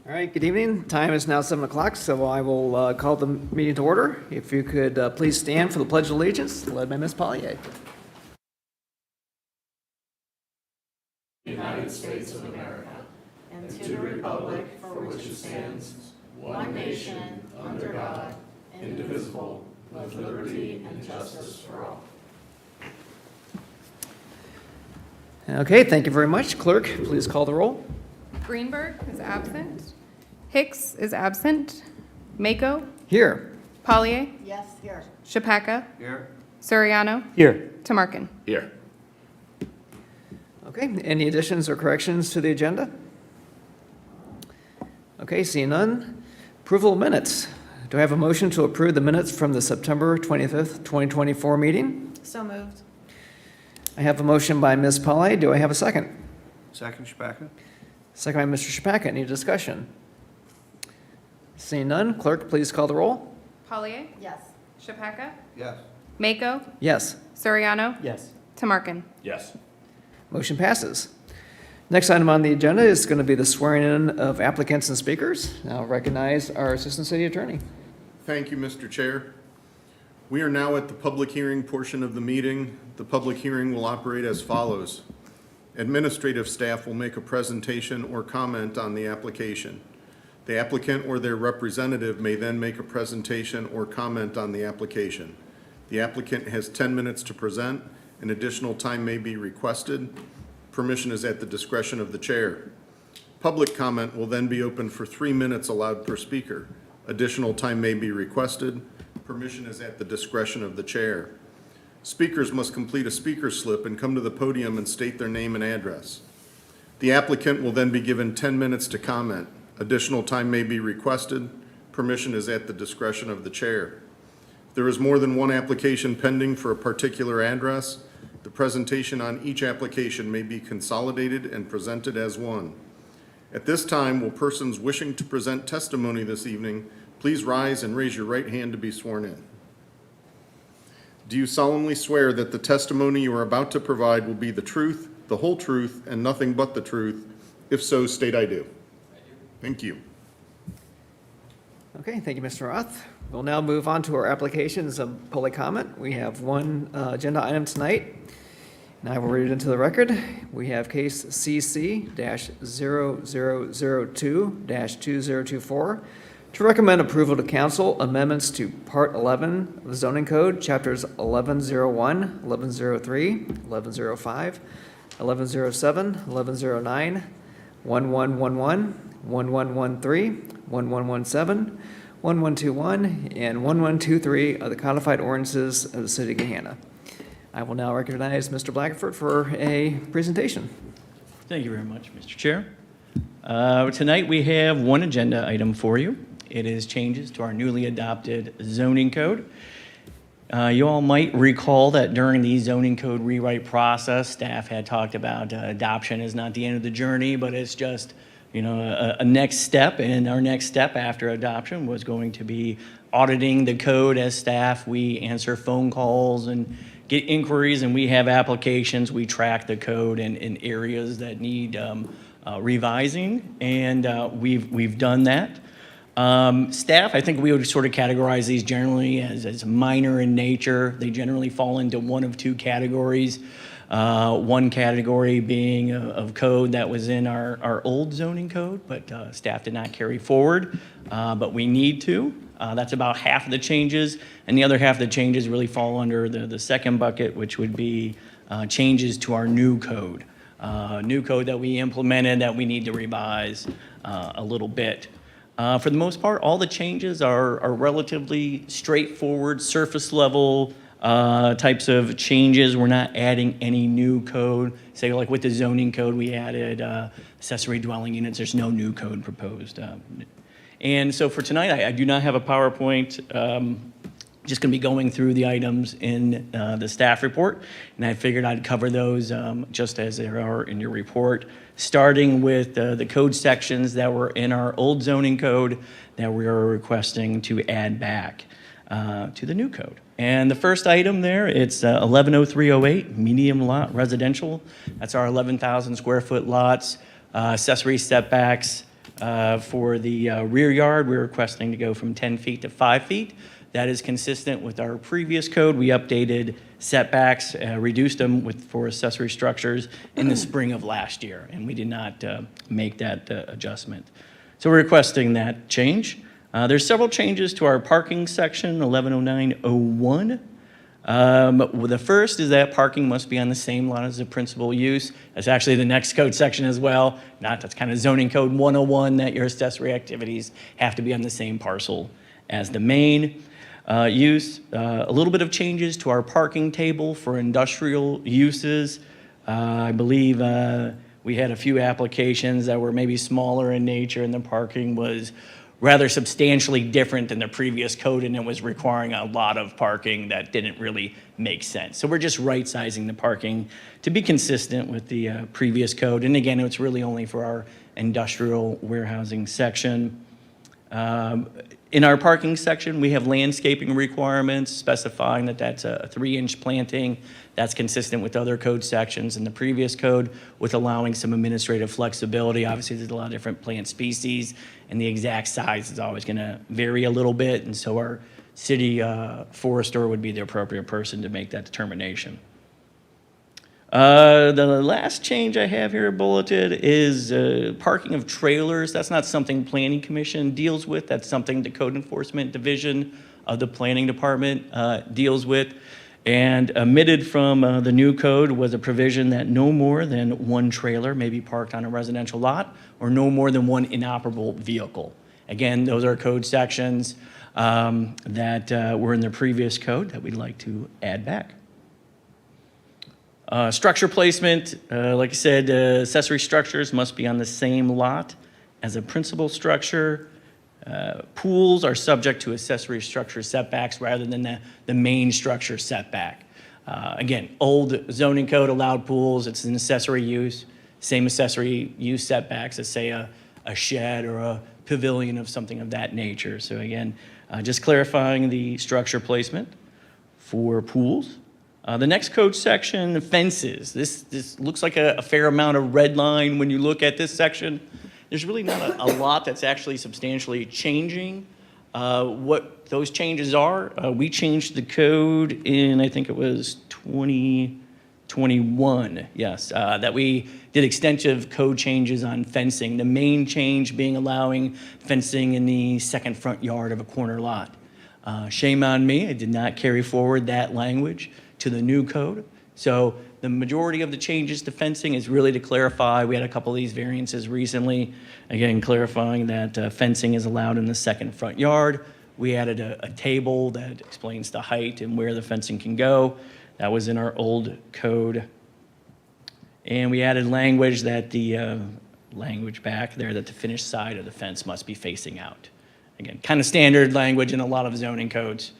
All right, good evening. Time is now 7 o'clock, so I will call the meeting to order. If you could please stand for the Pledge of Allegiance, led by Ms. Pollier. United States of America, and to the republic for which it stands, one nation, under God, indivisible, with liberty and justice for all. Okay, thank you very much. Clerk, please call the roll. Greenberg is absent. Hicks is absent. Mako. Here. Pollier. Yes, here. Shapaka. Here. Suriano. Here. Tamarkin. Here. Okay, any additions or corrections to the agenda? Okay, seeing none. Approval of minutes. Do I have a motion to approve the minutes from the September 25th, 2024 meeting? So moved. I have a motion by Ms. Pollier. Do I have a second? Second, Shapaka? Second by Mr. Shapaka. Any discussion? Seeing none, clerk, please call the roll. Pollier. Yes. Shapaka. Yes. Mako. Yes. Suriano. Yes. Tamarkin. Yes. Motion passes. Next item on the agenda is going to be the swearing in of applicants and speakers. Now recognize our Assistant City Attorney. Thank you, Mr. Chair. We are now at the public hearing portion of the meeting. The public hearing will operate as follows. Administrative staff will make a presentation or comment on the application. The applicant or their representative may then make a presentation or comment on the application. The applicant has 10 minutes to present. An additional time may be requested. Permission is at the discretion of the chair. Public comment will then be open for 3 minutes allowed per speaker. Additional time may be requested. Permission is at the discretion of the chair. Speakers must complete a speaker slip and come to the podium and state their name and address. The applicant will then be given 10 minutes to comment. Additional time may be requested. Permission is at the discretion of the chair. If there is more than one application pending for a particular address, the presentation on each application may be consolidated and presented as one. At this time, will persons wishing to present testimony this evening please rise and raise your right hand to be sworn in. Do you solemnly swear that the testimony you are about to provide will be the truth, the whole truth, and nothing but the truth? If so, state I do. I do. Thank you. Okay, thank you, Mr. Roth. We'll now move on to our applications of public comment. We have one agenda item tonight, and I will read it into the record. We have case CC-0002-2024 to recommend approval to council amendments to Part 11 of the zoning code, chapters 1101, 1103, 1105, 1107, 1109, 1111, 1113, 1117, 1121, and 1123 of the codified ordinances of the city of Gahanna. I will now recognize Mr. Blackford for a presentation. Thank you very much, Mr. Chair. Tonight we have one agenda item for you. It is changes to our newly adopted zoning code. You all might recall that during the zoning code rewrite process, staff had talked about adoption is not the end of the journey, but it's just a next step, and our next step after adoption was going to be auditing the code as staff. We answer phone calls and get inquiries, and we have applications. We track the code in areas that need revising, and we've done that. Staff, I think we would sort of categorize these generally as minor in nature. They generally fall into one of two categories. One category being of code that was in our old zoning code, but staff did not carry forward, but we need to. That's about half of the changes, and the other half of the changes really fall under the second bucket, which would be changes to our new code. New code that we implemented that we need to revise a little bit. For the most part, all the changes are relatively straightforward, surface level types of changes. We're not adding any new code. Say like with the zoning code, we added accessory dwelling units. There's no new code proposed. And so for tonight, I do not have a PowerPoint. Just going to be going through the items in the staff report, and I figured I'd cover those just as they are in your report, starting with the code sections that were in our old zoning code that we are requesting to add back to the new code. And the first item there, it's 110308, medium lot residential. That's our 11,000 square foot lots, accessory setbacks, For the rear yard, we're requesting to go from 10 feet to 5 feet. That is consistent with our previous code. We updated setbacks, reduced them for accessory structures in the spring of last year, and we did not make that adjustment. So we're requesting that change. There's several changes to our parking section, 110901. The first is that parking must be on the same lot as the principal use. That's actually the next code section as well. That's kind of zoning code 101, that your accessory activities have to be on the same parcel as the main use. A little bit of changes to our parking table for industrial uses. I believe we had a few applications that were maybe smaller in nature, and the parking was rather substantially different than the previous code, and it was requiring a lot of parking that didn't really make sense. So we're just right-sizing the parking to be consistent with the previous code. And again, it's really only for our industrial warehousing section. In our parking section, we have landscaping requirements specifying that that's a 3-inch planting. That's consistent with other code sections in the previous code, with allowing some administrative flexibility. Obviously, there's a lot of different plant species, and the exact size is always going to vary a little bit, and so our city forester would be the appropriate person to make that determination. The last change I have here bulleted is parking of trailers. That's not something Planning Commission deals with. That's something the Code Enforcement Division of the Planning Department deals with. And omitted from the new code was a provision that no more than one trailer may be parked on a residential lot, or no more than one inoperable vehicle. Again, those are code sections that were in the previous code that we'd like to add back. Structure placement, like I said, accessory structures must be on the same lot as a principal structure. Pools are subject to accessory structure setbacks rather than the main structure setback. Again, old zoning code allowed pools. It's an accessory use, same accessory use setbacks as, say, a shed or a pavilion of something of that nature. So again, just clarifying the structure placement for pools. The next code section, fences. This looks like a fair amount of red line when you look at this section. There's really not a lot that's actually substantially changing. What those changes are, we changed the code in, I think it was 2021, yes, that we did extensive code changes on fencing. The main change being allowing fencing in the second front yard of a corner lot. Shame on me, I did not carry forward that language to the new code. So the majority of the changes to fencing is really to clarify. We had a couple of these variances recently. Again, clarifying that fencing is allowed in the second front yard. We added a table that explains the height and where the fencing can go. That was in our old code. And we added language that the language back there that the finished side of the fence must be facing out. Again, kind of standard language in a lot of zoning codes.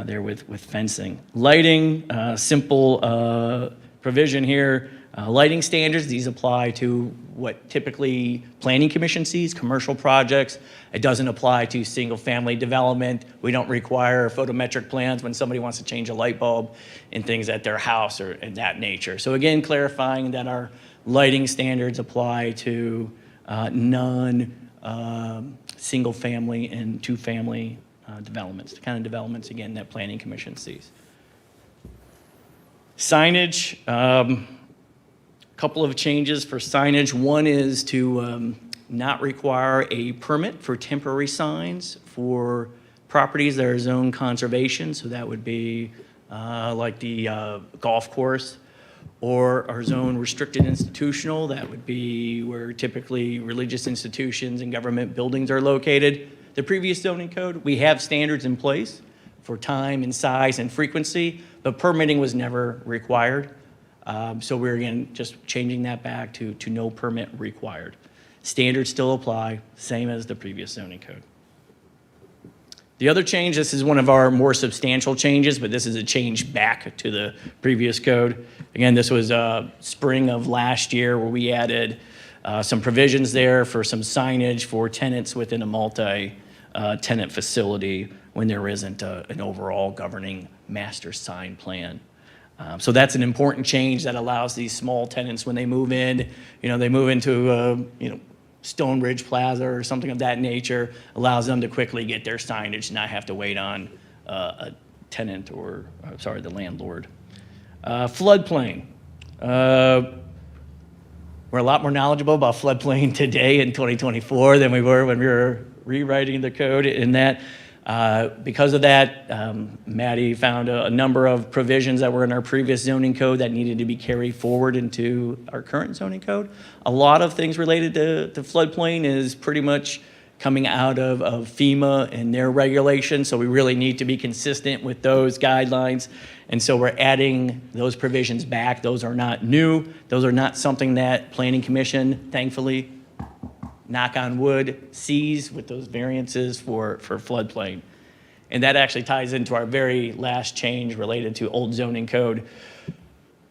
There with fencing. Lighting, simple provision here. Lighting standards, these apply to what typically Planning Commission sees, commercial projects. It doesn't apply to single-family development. We don't require photometric plans when somebody wants to change a light bulb and things at their house or in that nature. So again, clarifying that our lighting standards apply to non-single-family and two-family developments, the kind of developments, again, that Planning Commission sees. Signage, couple of changes for signage. One is to not require a permit for temporary signs for properties that are zone conservation. So that would be like the golf course, or our zone restricted institutional. That would be where typically religious institutions and government buildings are located. The previous zoning code, we have standards in place for time and size and frequency, but permitting was never required. So we're, again, just changing that back to no permit required. Standards still apply, same as the previous zoning code. The other change, this is one of our more substantial changes, but this is a change back to the previous code. Again, this was spring of last year where we added some provisions there for some signage for tenants within a multi-tenant facility when there isn't an overall governing master sign plan. So that's an important change that allows these small tenants, when they move in, they move into Stone Ridge Plaza or something of that nature, allows them to quickly get their signage, not have to wait on a tenant or, the landlord. Floodplain. We're a lot more knowledgeable about floodplain today in 2024 than we were when we were rewriting the code in that. Because of that, Maddie found a number of provisions that were in our previous zoning code that needed to be carried forward into our current zoning code. A lot of things related to floodplain is pretty much coming out of FEMA and their regulations, so we really need to be consistent with those guidelines. And so we're adding those provisions back. Those are not new. Those are not something that Planning Commission, thankfully, knock on wood, sees with those variances for floodplain. And that actually ties into our very last change related to old zoning code.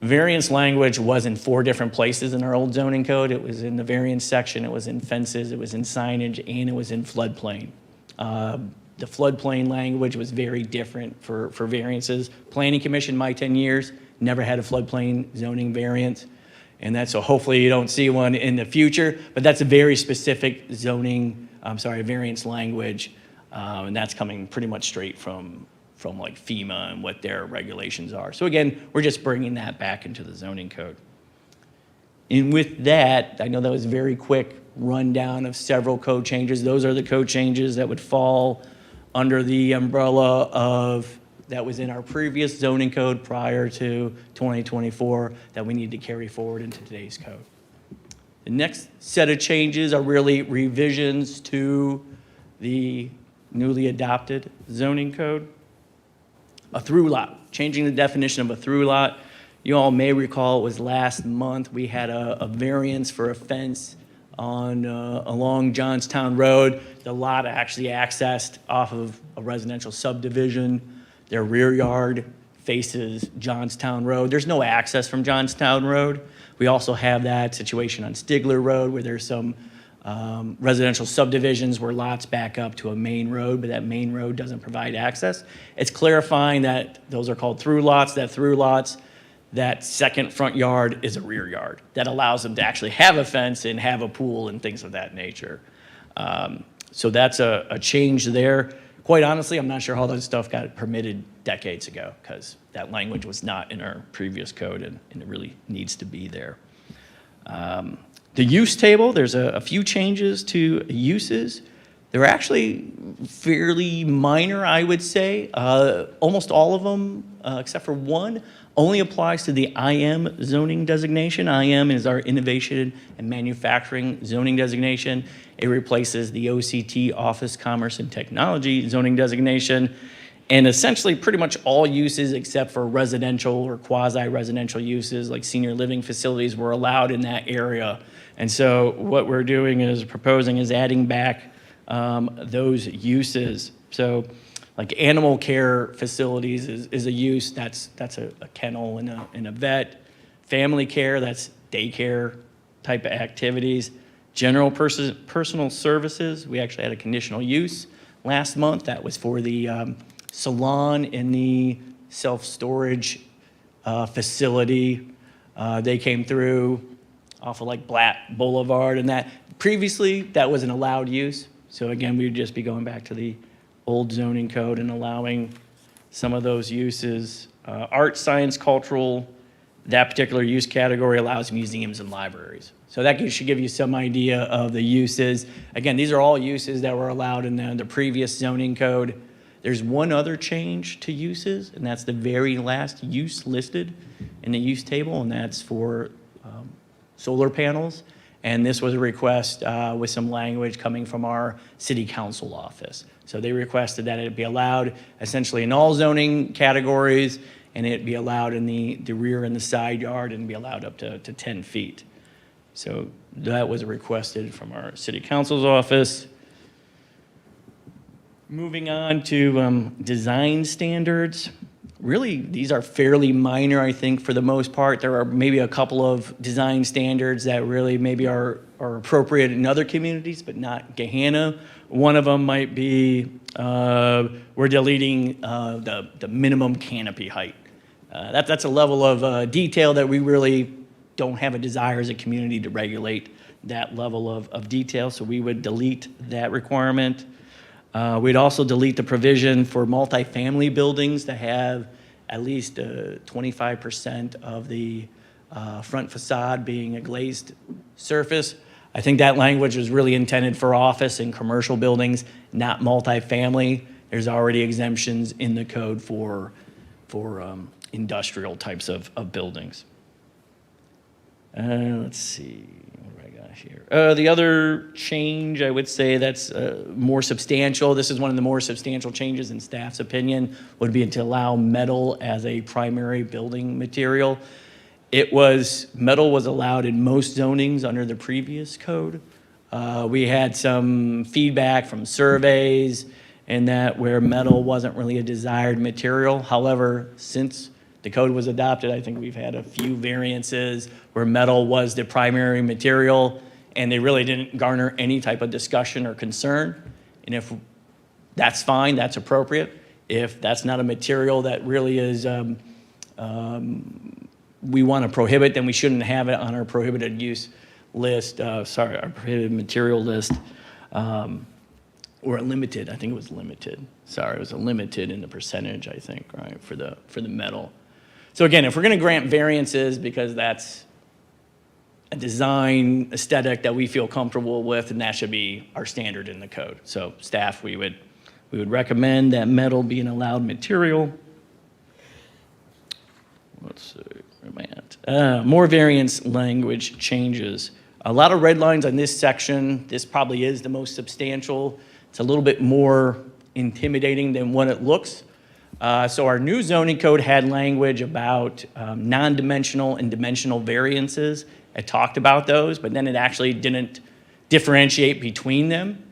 Variance language was in 4 different places in our old zoning code. It was in the variance section, it was in fences, it was in signage, and it was in floodplain. The floodplain language was very different for variances. Planning Commission, my 10 years, never had a floodplain zoning variance. And that's, so hopefully you don't see one in the future, but that's a very specific variance language. And that's coming pretty much straight from like FEMA and what their regulations are. So again, we're just bringing that back into the zoning code. And with that, I know that was a very quick rundown of several code changes. Those are the code changes that would fall under the umbrella of that was in our previous zoning code prior to 2024 that we need to carry forward into today's code. The next set of changes are really revisions to the newly adopted zoning code. A through lot, changing the definition of a through lot. You all may recall it was last month we had a variance for a fence on along Johnstown Road. The lot actually accessed off of a residential subdivision. Their rear yard faces Johnstown Road. There's no access from Johnstown Road. We also have that situation on Stigler Road where there's some residential subdivisions where lots back up to a main road, but that main road doesn't provide access. It's clarifying that those are called through lots. That through lots, that second front yard is a rear yard. That allows them to actually have a fence and have a pool and things of that nature. So that's a change there. Quite honestly, I'm not sure how that stuff got permitted decades ago because that language was not in our previous code and it really needs to be there. The use table, there's a few changes to uses. They're actually fairly minor, I would say. Almost all of them, except for one, only applies to the IM zoning designation. IM is our Innovation and Manufacturing zoning designation. It replaces the OCT, Office, Commerce, and Technology zoning designation. And essentially pretty much all uses except for residential or quasi-residential uses like senior living facilities were allowed in that area. And so what we're doing is proposing is adding back those uses. So like animal care facilities is a use, that's a kennel and a vet. Family care, that's daycare type of activities. General personal services, we actually had a conditional use last month. That was for the salon in the self-storage facility. They came through off of like Blatt Boulevard and that. Previously, that was an allowed use. So again, we would just be going back to the old zoning code and allowing some of those uses. Art, science, cultural, that particular use category allows museums and libraries. So that should give you some idea of the uses. Again, these are all uses that were allowed in the previous zoning code. There's one other change to uses, and that's the very last use listed in the use table, and that's for solar panels. And this was a request with some language coming from our city council office. So they requested that it be allowed essentially in all zoning categories, and it be allowed in the rear and the side yard, and be allowed up to 10 feet. So that was requested from our city council's office. Moving on to design standards. Really, these are fairly minor, I think, for the most part. There are maybe a couple of design standards that really maybe are appropriate in other communities, but not Gahanna. One of them might be we're deleting the minimum canopy height. That's a level of detail that we really don't have a desire as a community to regulate that level of detail, so we would delete that requirement. We'd also delete the provision for multifamily buildings to have at least 25% of the front facade being a glazed surface. I think that language was really intended for office and commercial buildings, not multifamily. There's already exemptions in the code for industrial types of buildings. Let's see, what do I got here? The other change, I would say that's more substantial, this is one of the more substantial changes in staff's opinion, would be to allow metal as a primary building material. Metal was allowed in most zonings under the previous code. We had some feedback from surveys and that where metal wasn't really a desired material. However, since the code was adopted, I think we've had a few variances where metal was the primary material and they really didn't garner any type of discussion or concern. And if that's fine, that's appropriate. If that's not a material that really is we want to prohibit, then we shouldn't have it on our prohibited use list, our prohibited material list, or limited, I think it was limited. Sorry, it was a limited in the percentage, I think, right, for the metal. So again, if we're going to grant variances because that's a design aesthetic that we feel comfortable with, and that should be our standard in the code. So staff, we would recommend that metal be an allowed material. Let's see. Where am I at? More variance language changes. A lot of red lines on this section. This probably is the most substantial. It's a little bit more intimidating than what it looks. So our new zoning code had language about non-dimensional and dimensional variances. It talked about those, but then it actually didn't differentiate between them.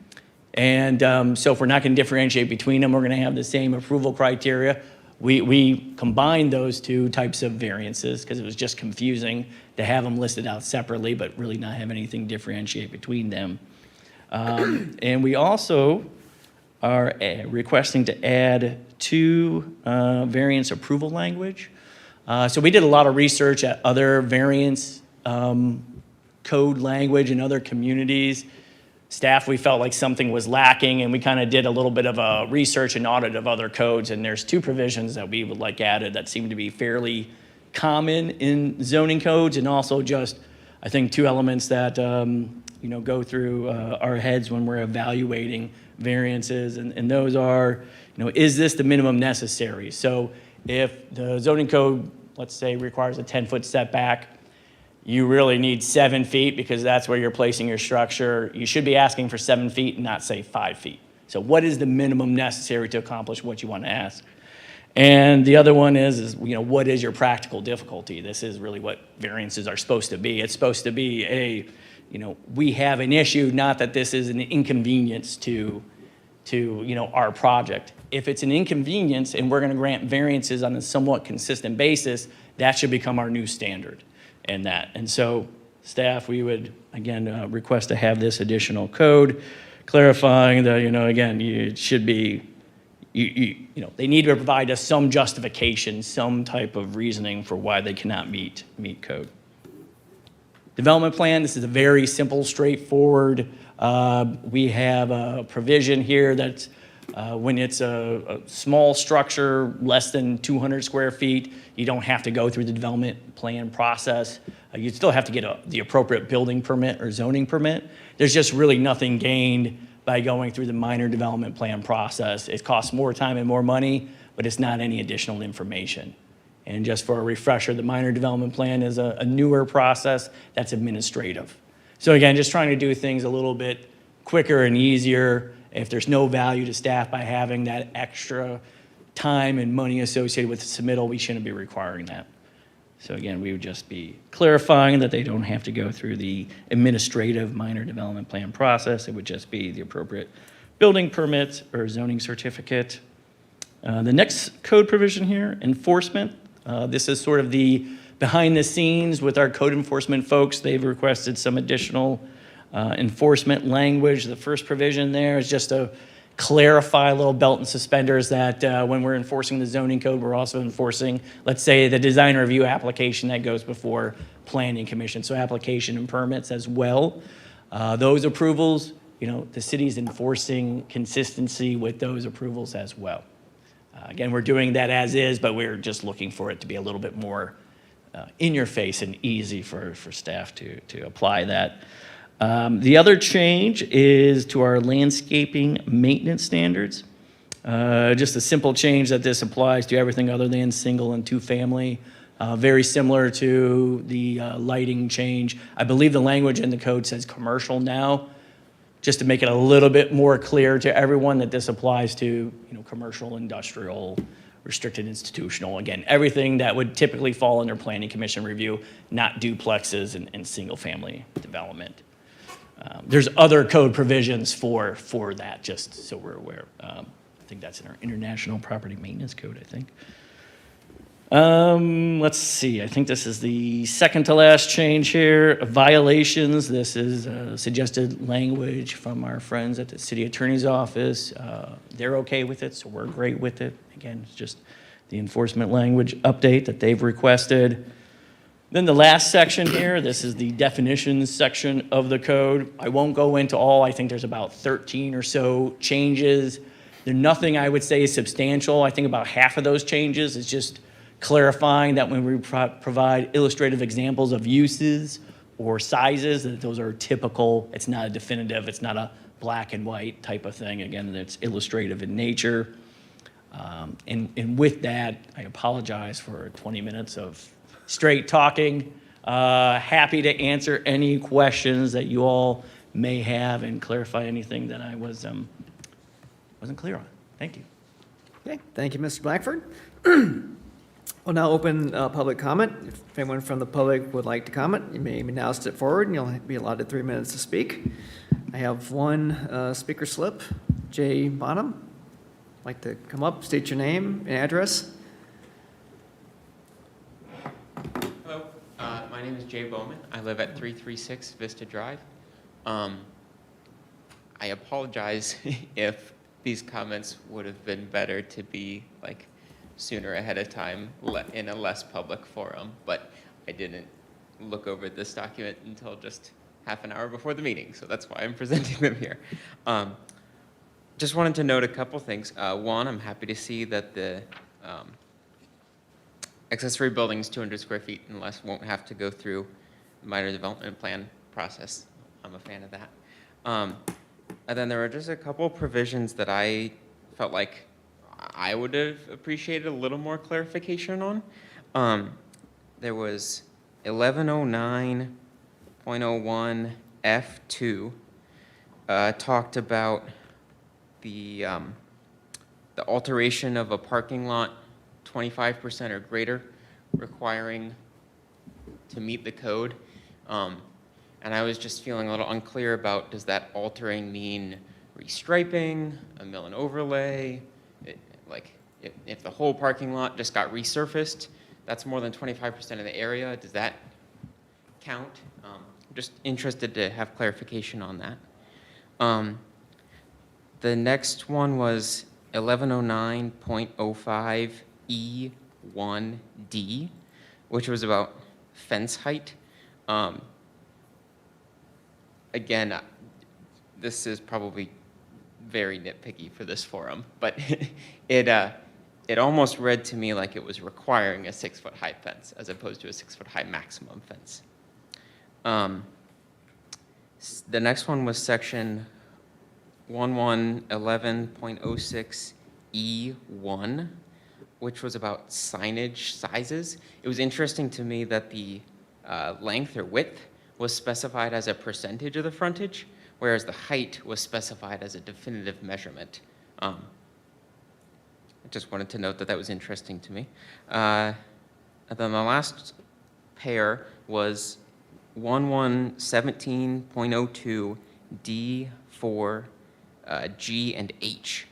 And so if we're not going to differentiate between them, we're going to have the same approval criteria. We combined those two types of variances because it was just confusing to have them listed out separately, but really not have anything differentiate between them. And we also are requesting to add two variance approval language. So we did a lot of research at other variance code language in other communities. Staff, we felt like something was lacking, and we kind of did a little bit of a research and audit of other codes, and there's two provisions that we would like added that seem to be fairly common in zoning codes, and also just, I think, two elements that go through our heads when we're evaluating variances, and those are, is this the minimum necessary? So if the zoning code, let's say, requires a 10-foot setback, you really need 7 feet because that's where you're placing your structure. You should be asking for 7 feet and not say 5 feet. So what is the minimum necessary to accomplish what you want to ask? And the other one is what is your practical difficulty? This is really what variances are supposed to be. It's supposed to be we have an issue, not that this is an inconvenience to our project. If it's an inconvenience and we're going to grant variances on a somewhat consistent basis, that should become our new standard. And so staff, we would, again, request to have this additional code clarifying that, again, it should be, they need to provide us some justification, some type of reasoning for why they cannot meet code. Development plan, this is a very simple, straightforward. We have a provision here that's when it's a small structure, less than 200 square feet, you don't have to go through the development plan process. You still have to get the appropriate building permit or zoning permit. There's just really nothing gained by going through the minor development plan process. It costs more time and more money, but it's not any additional information. And just for a refresher, the minor development plan is a newer process that's administrative. So again, just trying to do things a little bit quicker and easier. If there's no value to staff by having that extra time and money associated with the submittal, we shouldn't be requiring that. So again, we would just be clarifying that they don't have to go through the administrative minor development plan process. It would just be the appropriate building permit or zoning certificate. The next code provision here, enforcement. This is sort of the behind the scenes with our code enforcement folks. They've requested some additional enforcement language. The first provision there is just to clarify a little belt and suspenders that when we're enforcing the zoning code, we're also enforcing, let's say, the design review application that goes before planning commission, so application and permits as well. Those approvals, the city's enforcing consistency with those approvals as well. Again, we're doing that as is, but we're just looking for it to be a little bit more in your face and easy for staff to apply that. The other change is to our landscaping maintenance standards. Just a simple change that this applies to everything other than single and two-family. Very similar to the lighting change. I believe the language in the code says commercial now, just to make it a little bit more clear to everyone that this applies to, commercial, industrial, restricted institutional. Again, everything that would typically fall under planning commission review, not duplexes and single-family development. There's other code provisions for that, just so we're aware. I think that's in our International Property Maintenance Code, I think. Let's see, I think this is the second to last change here. Violations, this is suggested language from our friends at the city attorney's office. They're okay with it, so we're great with it. Again, it's just the enforcement language update that they've requested. Then the last section here, this is the definitions section of the code. I won't go into all, I think there's about 13 or so changes. There's nothing I would say is substantial. I think about half of those changes is just clarifying that when we provide illustrative examples of uses or sizes, that those are typical. It's not a definitive, it's not a black and white type of thing. Again, it's illustrative in nature. And with that, I apologize for 20 minutes of straight talking. Happy to answer any questions that you all may have and clarify anything that I wasn't clear on. Thank you. Okay, thank you, Mr. Blackford. We'll now open public comment. If anyone from the public would like to comment, you may now step forward and you'll be allotted 3 minutes to speak. I have one speaker slip. Jay Bonham, like to come up, state your name and address. Hello, my name is Jay Bowman. I live at 336 Vista Drive. I apologize if these comments would have been better to be sooner ahead of time in a less public forum, but I didn't look over this document until just half an hour before the meeting, so that's why I'm presenting them here. Just wanted to note a couple things. One, I'm happy to see that the accessory buildings 200 square feet and less won't have to go through the minor development plan process. I'm a fan of that. And then there are just a couple provisions that I felt like I would have appreciated a little more clarification on. There was 1109.01 F2 talked about the alteration of a parking lot 25% or greater requiring to meet the code. And I was just feeling a little unclear about, does that altering mean restriping, a mill and overlay? If the whole parking lot just got resurfaced, that's more than 25% of the area. Does that count? Just interested to have clarification on that. The next one was 1109.05 E1D, which was about fence height. Again, this is probably very nitpicky for this forum, but it almost read to me like it was requiring a 6-foot high fence as opposed to a 6-foot high maximum fence. The next one was section 1111.06 E1, which was about signage sizes. It was interesting to me that the length or width was specified as a percentage of the frontage, whereas the height was specified as a definitive measurement. I just wanted to note that that was interesting to me. And then the last pair was 1117.02 D4 G and H,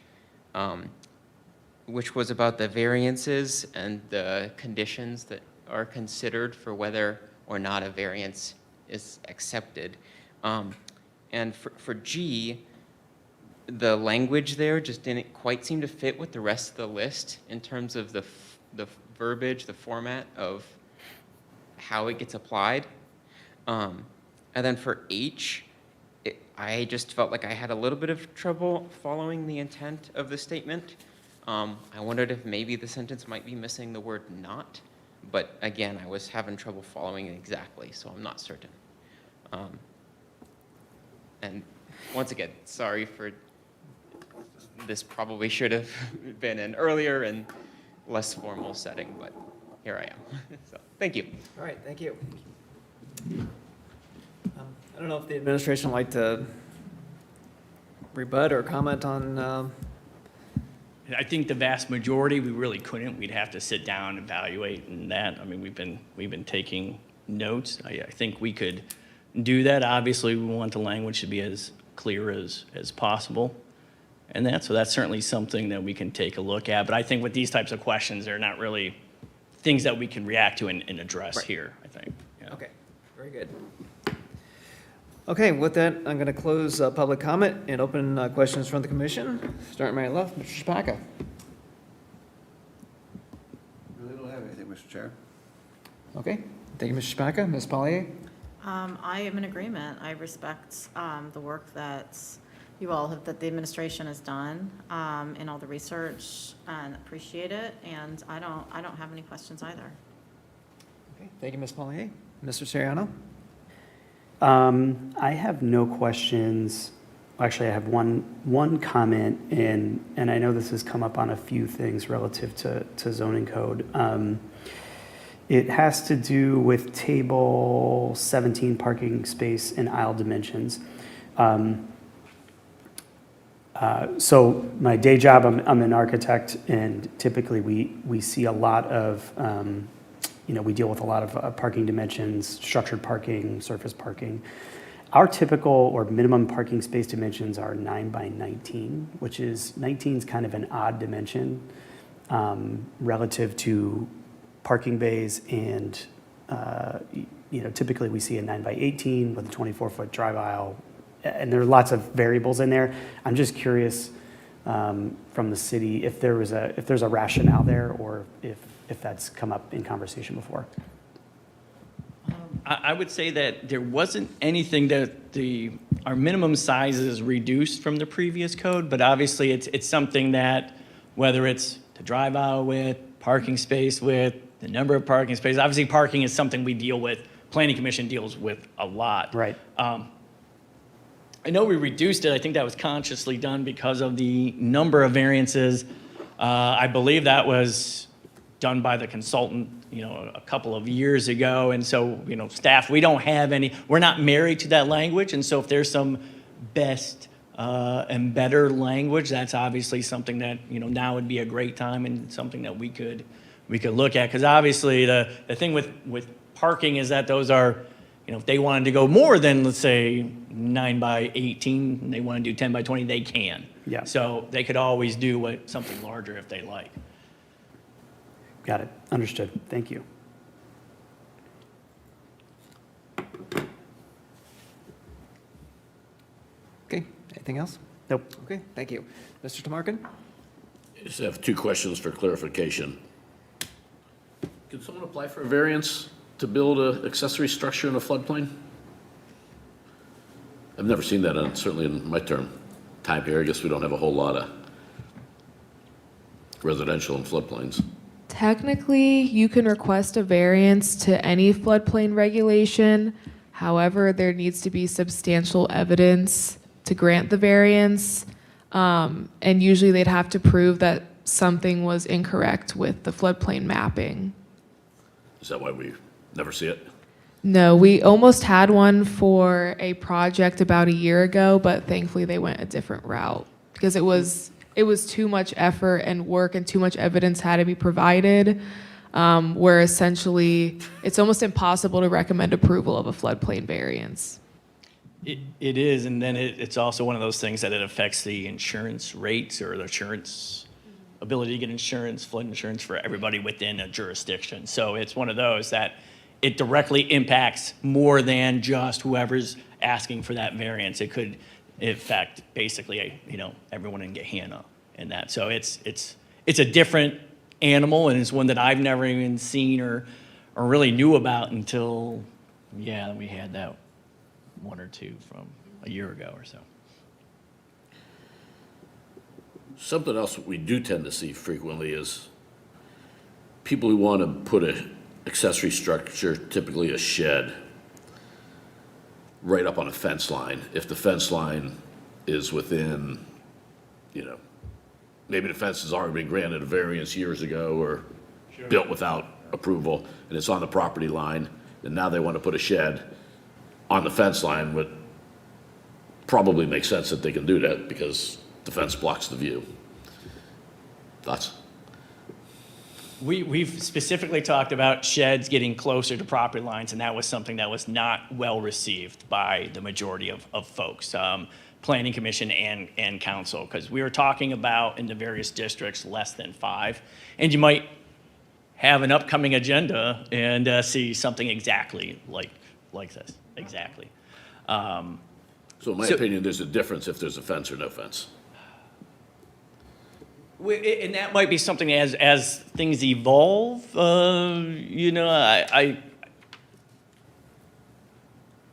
which was about the variances and the conditions that are considered for whether or not a variance is accepted. And for G, the language there just didn't quite seem to fit with the rest of the list in terms of the verbiage, the format of how it gets applied. And then for H, I just felt like I had a little bit of trouble following the intent of the statement. I wondered if maybe the sentence might be missing the word not, but again, I was having trouble following it exactly, so I'm not certain. And once again, sorry for, this probably should have been an earlier and less formal setting, but here I am. So, thank you. All right, thank you. I don't know if the administration would like to rebut or comment on, I think the vast majority, we really couldn't. We'd have to sit down, evaluate, and that. I mean, we've been taking notes. I think we could do that. Obviously, we want the language to be as clear as possible. And so that's certainly something that we can take a look at. But I think with these types of questions, they're not really things that we can react to and address Right. here, I think. Yeah. okay, very good. Okay, with that, I'm going to close public comment and open questions from the commission. Starting right left, Mr. Szpaka. Really don't have anything, Mr. Chair. Okay, thank you, Mr. Szpaka. Ms. Pollier? I am in agreement. I respect the work that you all have, that the administration has done in all the research, and appreciate it. And I don't have any questions either. Okay, thank you, Ms. Pollier. Mr. Seriano? I have no questions. Actually, I have one comment, and I know this has come up on a few things relative to zoning code. It has to do with table 17, parking space and aisle dimensions. So my day job, I'm an architect, and typically we see a lot of, we deal with a lot of parking dimensions, structured parking, surface parking. Our typical or minimum parking space dimensions are 9 by 19, which is 19 is kind of an odd dimension relative to parking bays, and typically we see a 9 by 18 with a 24-foot drive aisle, and there are lots of variables in there. I'm just curious from the city if there's a rationale there, or if that's come up in conversation before. I would say that there wasn't anything that our minimum size is reduced from the previous code, but obviously it's something that, whether it's to drive aisle width, parking space width, the number of parking spaces, obviously parking is something we deal with, Planning Commission deals with a lot. Right. I know we reduced it. I think that was consciously done because of the number of variances. I believe that was done by the consultant, a couple of years ago. And so, staff, we don't have any, we're not married to that language. And so if there's some best and better language, that's obviously something that, now would be a great time and something that we could look at. Because obviously the thing with parking is that those are, if they wanted to go more than, let's say, 9 by 18, and they want to do 10 by 20, they can. Yeah. So they could always do something larger if they like. Got it. Understood. Thank you. Okay, anything else? Nope. Okay, thank you. Mr. Tamarkin? I just have two questions for clarification. Can someone apply for a variance to build an accessory structure in a floodplain? I've never seen that, certainly in my time here. I guess we don't have a whole lot of residential in floodplains. Technically, you can request a variance to any floodplain regulation. However, there needs to be substantial evidence to grant the variance. And usually they'd have to prove that something was incorrect with the floodplain mapping. Is that why we never see it? No, we almost had one for a project about a year ago, but thankfully they went a different route because it was too much effort and work, and too much evidence had to be provided, where essentially it's almost impossible to recommend approval of a floodplain variance. It is, and then it's also one of those things that it affects the insurance rates or the insurance ability to get insurance, flood insurance for everybody within a jurisdiction. So it's one of those that it directly impacts more than just whoever's asking for that variance. It could affect basically, everyone in Gahanna and that. So it's a different animal, and it's one that I've never even seen or or really knew about until, yeah, we had that one or two from a year ago or so. Something else we do tend to see frequently is people who want to put a accessory structure, typically a shed, right up on a fence line. If the fence line is within, maybe the fence has already been granted a variance years ago or built without approval, and it's on the property line, and now they want to put a shed on the fence line, would probably make sense that they can do that because the fence blocks the view. Thoughts? We've specifically talked about sheds getting closer to property lines, and that was something that was not well received by the majority of folks, planning commission and council, because we were talking about in the various districts less than 5, and you might have an upcoming agenda and see something exactly like this, exactly. So in my opinion, there's a difference if there's a fence or no fence. And that might be something as things evolve,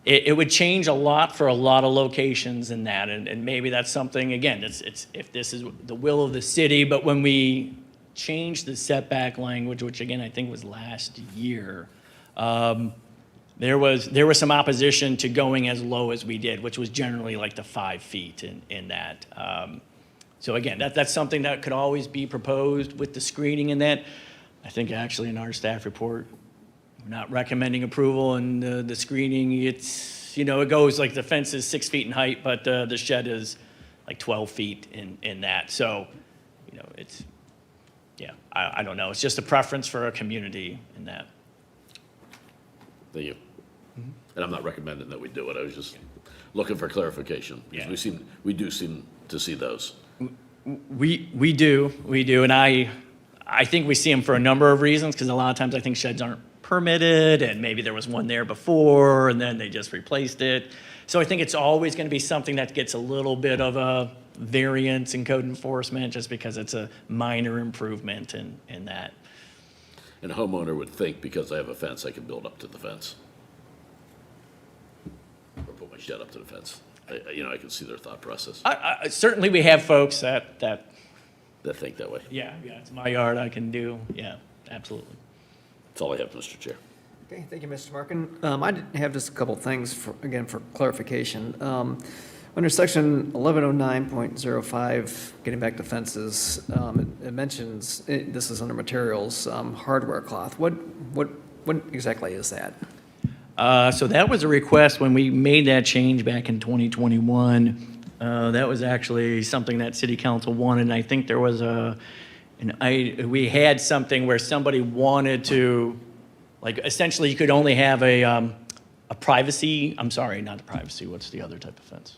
it would change a lot for a lot of locations in that, and maybe that's something, again, it's if this is the will of the city, but when we changed the setback language, which again, I think was last year, there was some opposition to going as low as we did, which was generally like the 5 feet in that. So again, that's something that could always be proposed with the screening in that. I think actually in our staff report, we're not recommending approval, and the screening, it's, it goes like the fence is 6 feet in height, but the shed is like 12 feet in that. So, it's, yeah, I don't know. It's just a preference for a community in that. Thank you. And I'm not recommending that we do it. I was just looking for clarification. Because Yeah. we do seem to see those. We do, and I think we see them for a number of reasons, because a lot of times I think sheds aren't permitted, and maybe there was one there before, and then they just replaced it. So I think it's always going to be something that gets a little bit of a variance in code enforcement, just because it's a minor improvement in that. And a homeowner would think, because I have a fence, I can build up to the fence. Or put my shed up to the fence. I can see their thought process. Certainly we have folks that, That think that way. yeah, it's my yard, I can do, yeah, absolutely. That's all I have, Mr. Chair. Okay, thank you, Mr. Markin. I have just a couple things, for clarification. Under section 1109.05, getting back to fences, it mentions, this is under materials, hardware cloth. What exactly is that? So that was a request when we made that change back in 2021. That was actually something that city council wanted, and I think there was we had something where somebody wanted to, like, essentially you could only have a privacy, I'm sorry, not the privacy, what's the other type of fence?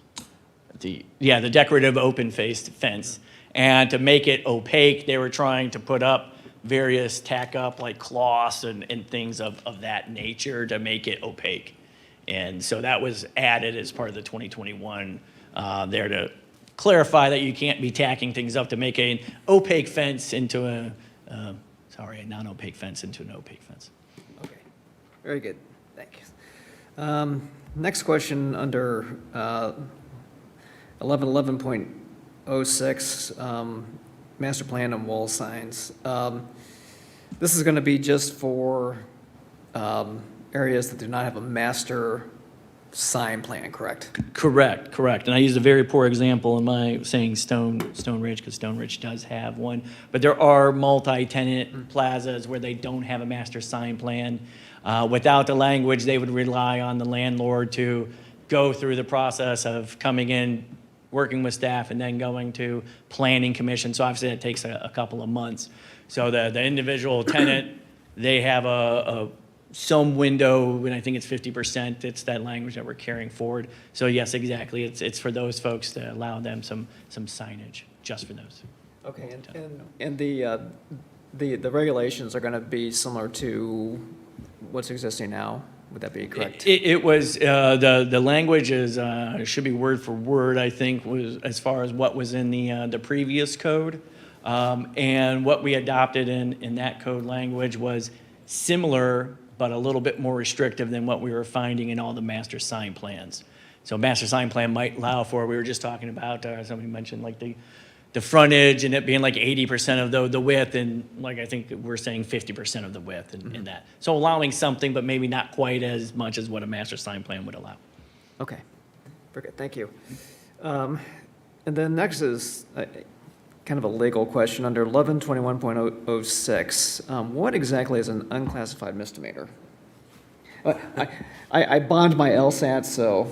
The decorative open-faced fence. And to make it opaque, they were trying to put up various tack up like cloths and things of that nature to make it opaque. And so that was added as part of the 2021 there to clarify that you can't be tacking things up to make an opaque fence into a non-opaque fence into an opaque fence. Okay, very good, thank you. Next question under 1111.06, master plan and wall signs. This is going to be just for areas that do not have a master sign plan, correct? Correct. And I used a very poor example in my saying Stone Ridge, because Stone Ridge does have one. But there are multi-tenant plazas where they don't have a master sign plan. Without the language, they would rely on the landlord to go through the process of coming in, working with staff, and then going to planning commission. So obviously that takes a couple of months. So the individual tenant, they have some window, and I think it's 50%. It's that language that we're carrying forward. So yes, exactly. It's for those folks to allow them some signage just for those. Okay, and the regulations are going to be similar to what's existing now? Would that be correct? It was, the language is, should be word for word, I think, was as far as what was in the previous code. And what we adopted in that code language was similar, but a little bit more restrictive than what we were finding in all the master sign plans. So master sign plan might allow for, we were just talking about, somebody mentioned like the frontage and it being like 80% of the width, and like I think we're saying 50% of the width in that. So allowing something, but maybe not quite as much as what a master sign plan would allow. Okay, very good, thank you. And then next is kind of a legal question under 1121.06. What exactly is an unclassified misdemeanor? I bond my LSAT, so.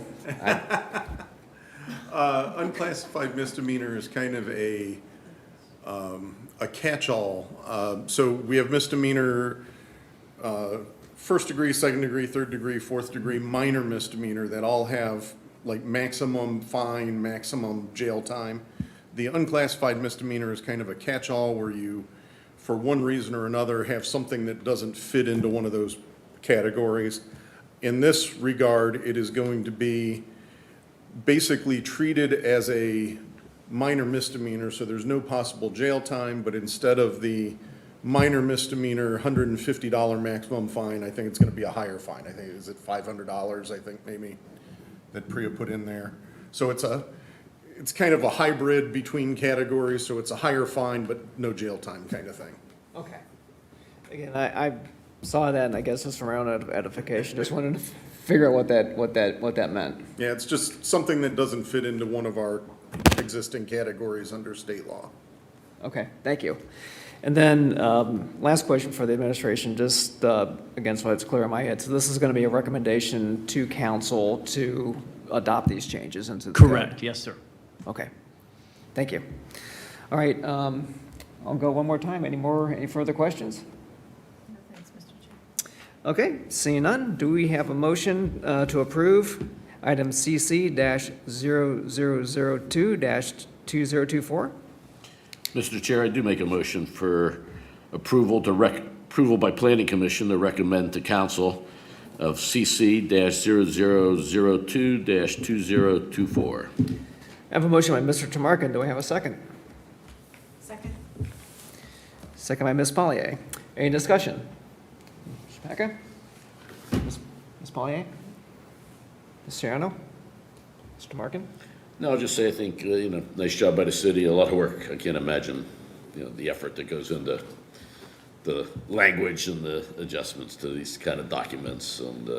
Unclassified misdemeanor is kind of a catch-all. So we have misdemeanor, first degree, second degree, third degree, fourth degree, minor misdemeanor that all have like maximum fine, maximum jail time. The unclassified misdemeanor is kind of a catch-all where you, for one reason or another, have something that doesn't fit into one of those categories. In this regard, it is going to be basically treated as a minor misdemeanor, so there's no possible jail time, but instead of the minor misdemeanor $150 maximum fine, I think it's gonna be a higher fine. I think, is it $500, I think maybe, that Priya put in there. So it's kind of a hybrid between categories, so it's a higher fine, but no jail time kind of thing. Okay. Again, I saw that, and I guess just for my own edification, just wanted to figure out what that meant. Yeah, it's just something that doesn't fit into one of our existing categories under state law. Okay, thank you. And then, last question for the administration, just, again, so it's clear in my head. So this is going to be a recommendation to council to adopt these changes into the code? Correct, yes, sir. Okay, thank you. All right, I'll go one more time. Any further questions? No, thanks, Mr. Chair. Okay, seeing none, do we have a motion to approve item CC-0002-2024? Mr. Chair, I do make a motion for approval approval by Planning Commission to recommend to council of CC-0002-2024. I have a motion by Mr. Tamarkin. Do I have a second? Second. Second by Ms. Pollier. Any discussion? Ms. Paca? Ms. Pollier? Ms. Serrano? Mr. Tamarkin? No, I'll just say, I think, nice job by the city, a lot of work. I can't imagine, the effort that goes into the language and the adjustments to these kind of documents. And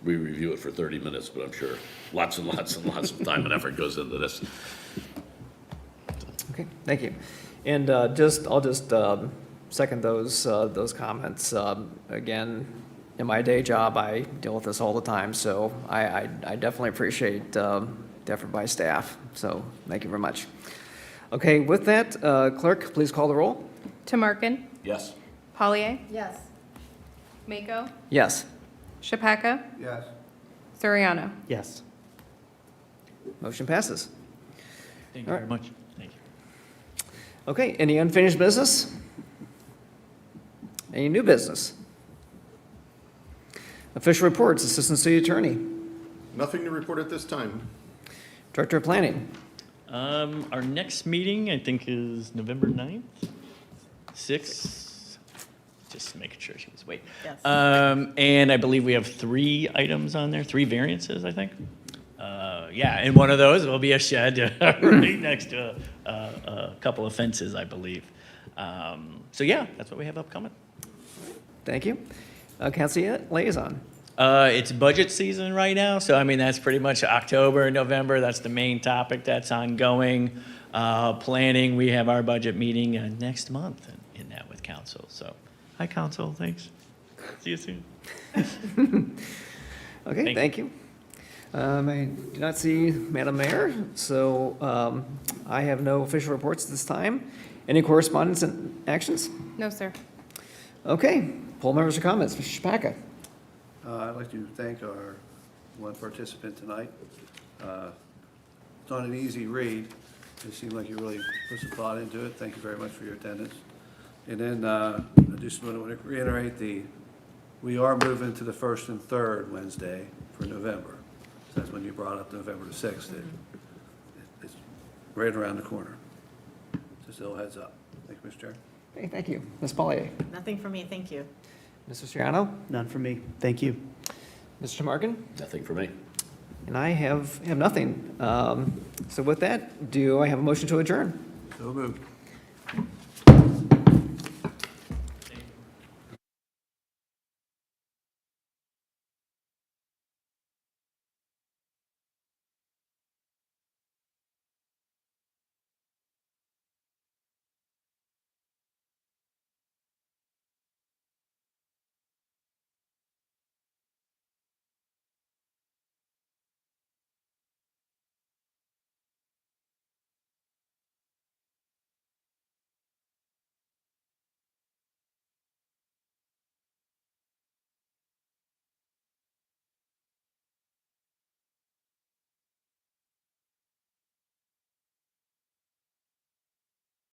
we review it for 30 minutes, but I'm sure lots and lots and lots of time and effort goes into this. Okay, thank you. And I'll just second those comments. Again, in my day job, I deal with this all the time, so I definitely appreciate the effort by staff. So thank you very much. Okay, with that, clerk, please call the roll. Tamarkin, Yes. Pollyea, Yes. Mako, Yes. Shapaka, Yes. Suriano. Yes. Motion passes. Thank you All very right. much. Thank you. Okay, any unfinished business? Any new business? Official reports, Assistant City Attorney, Nothing to report at this time. Director of Planning. Our next meeting, I think, is November 9th, 6th. Just making sure she was, wait. Yes. And I believe we have 3 items on there, 3 variances, I think. Yeah, and one of those will be a shed right next to a couple of fences, I believe. So yeah, that's what we have upcoming. Thank you. Council Liaison. It's budget season right now, so I mean, that's pretty much October, November, that's the main topic that's ongoing. Planning, we have our budget meeting next month in that with council, so. Hi, council, thanks. See you soon. Okay, thank you. I do not see Madam Mayor, so I have no official reports at this time. Any correspondence and actions? No, sir. Okay, poll members or comments, Mr. Shapaka. I'd like to thank our one participant tonight. It's not an easy read. It seemed like you really put some thought into it. Thank you very much for your attendance. And then I just want to reiterate we are moving to the first and third Wednesday for November. So that's when you brought up November the 6th. It's right around the corner. Just a little heads up. Thank you, Mr. Chair. Okay, thank you. Ms. Polly? Nothing for me, thank you. Mr. Siriano? None for me. Thank you. Mr. Markin? Nothing for me. And I have nothing. So with that, do I have a motion to adjourn? So moved.